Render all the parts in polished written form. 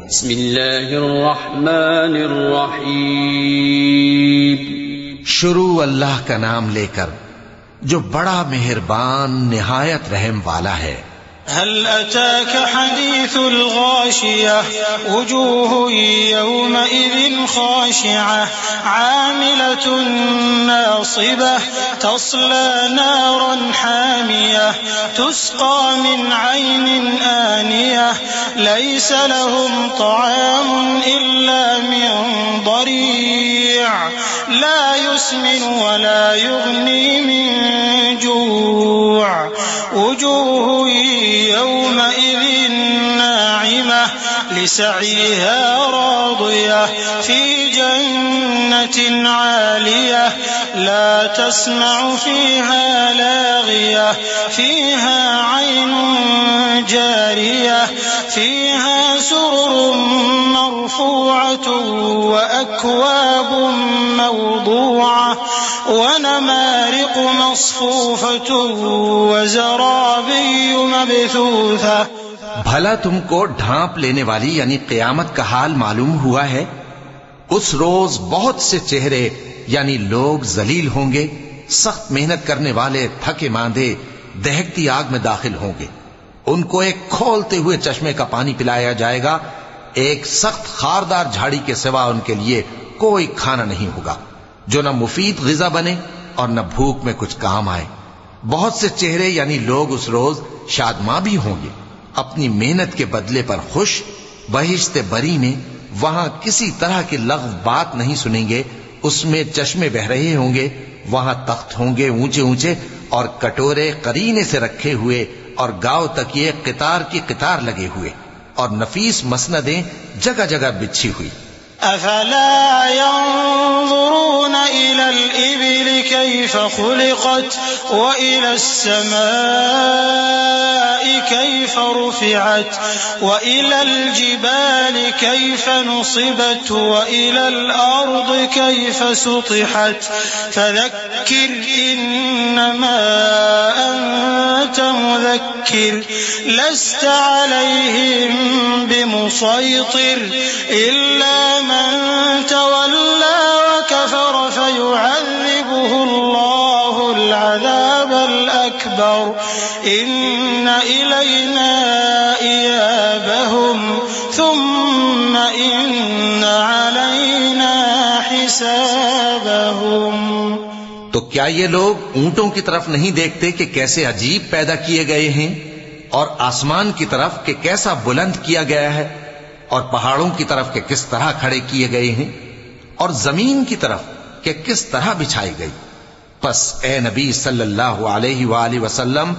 बिस्मिल्लाहिर्रहमानिर्रहीम। शुरू अल्लाह का नाम लेकर जो बड़ा मेहरबान निहायत रहम वाला है। हल अताक हदीसुल गाशियह वजूह यौमइज़िन खाशिअह आमिलतुन नासिबह तस्ला नारन हामियह तुस्क़ा मिन ऐनिन आनियह लैस लहुम तआमुन इल्ला मिन दरीअ ला युस्मिनु वला युग़नी मिन जूअ वजूह यौमइज़िन नाइमह लिसअयहा रादियह फी जन्नतिन आलियह ला तस्मअु फीहा लागियह फीहा ऐनुन जारियह फीहा सुरुरुन मरफूअतुन व अक्वाबुन मवदूअह व नमारिक़ मस्फूफ़तुन व ज़राबिय्यु मबथूथा। भला तुमको ढांप लेने वाली यानी क़यामत का हाल मालूम हुआ है? उस रोज बहुत से चेहरे यानी लोग जलील होंगे, सख्त मेहनत करने वाले थके मांदे दहकती आग में दाखिल होंगे। उनको एक खोलते हुए चश्मे का पानी पिलाया जाएगा। एक सख्त खारदार झाड़ी के सिवा उनके लिए कोई खाना नहीं होगा जो न मुफीद ग़िज़ा बने और न भूख में कुछ काम आए। बहुत से चेहरे यानी लोग उस रोज शादमां भी होंगे, अपनी मेहनत के बदले पर खुश। बहिश्ते बरी में वहां किसी तरह की लग़्व बात नहीं सुनेंगे। उसमें चश्मे बह रहे होंगे, वहां तख्त होंगे ऊंचे ऊंचे और कटोरे करीने से रखे हुए और गांव तक ये कितार की कितार लगे हुए और नफीस मसनदें जगह जगह बिछी हुई। अफला यंज़ुरून इलल इबिल कैफ़ खुलिक़त व इलस समाई कैफ़ रुफ़िअत व इलल जिबालि कैफ़ नुसिबत व इलल अर्द कैफ़ सुतिहत फ़ज़क्किर इन्नमा अंत मुज़क्किर लस्त अलैहिम बिमुसैतिर इल्ला मन तवल्ला व कफर फयुअज़्ज़िबुहुल्लाहुल अज़ाबल अकबर इन्न इलैना इयाबहुम थुम्मा इन्न अलैना हिसाबहुम। तो क्या ये लोग ऊंटों की तरफ नहीं देखते कि कैसे अजीब पैदा किए गए हैं, और आसमान की तरफ कि कैसा बुलंद किया गया है, और पहाड़ों की तरफ के किस तरह खड़े किए गए हैं, और जमीन की तरफ के किस तरह बिछाई गई। बस ए नबी सल्लल्लाहु अलैहि वसल्लम,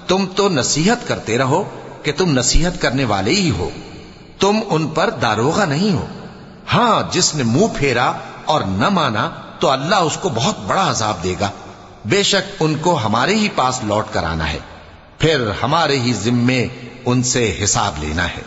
तुम तो नसीहत करते रहो कि तुम नसीहत करने वाले ही हो, तुम उन पर दारोगा नहीं हो। हां, जिसने मुंह फेरा और न माना तो अल्लाह उसको बहुत बड़ा अजाब देगा। बेशक उनको हमारे ही पास लौट कर आना है, फिर हमारे ही जिम्मे उनसे हिसाब लेना है।